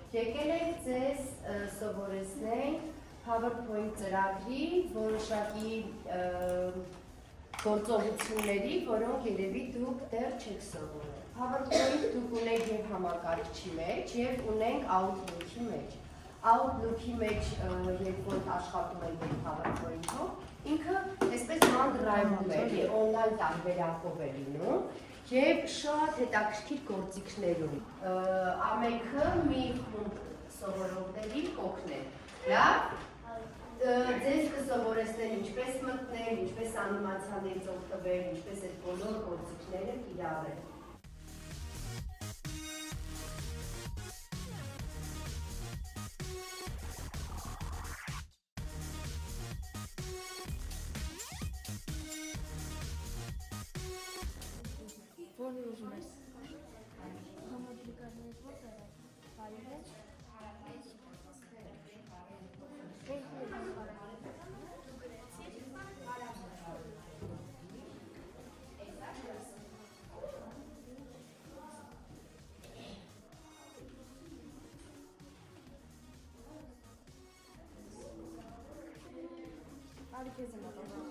Եկել ենք ձեզ սովորեցնենք PowerPoint ծրագրի որոշակի գործողությունների, որոնք երևի դուք դեռ չեք սովորել։ PowerPoint դուք ունեք և համակարգչի մեջ, և ունենք Outlook-ի մեջ։ Outlook-ի մեջ, երբ որ աշխատում ենք PowerPoint-ով, ինքը այսպես OneDrive-ում է, օնլայն տարբերակով է լինում, և շատ հետաքրքիր գործիքներ ունի։ Ամենքը մի խումբ սովորողների կօգնեն։ Լավ։ Ձեզ կսովորեցնեն ինչպես մտնել, ինչպես անիմացիաներից օգտվել, ինչպես այդ բոլոր գործիքները կիրառել։ Որն ուզում ես։ Համադրականներից ո՞րտեղ է։ Բարի մեջ։ Արի քեզ եմ ապահովում։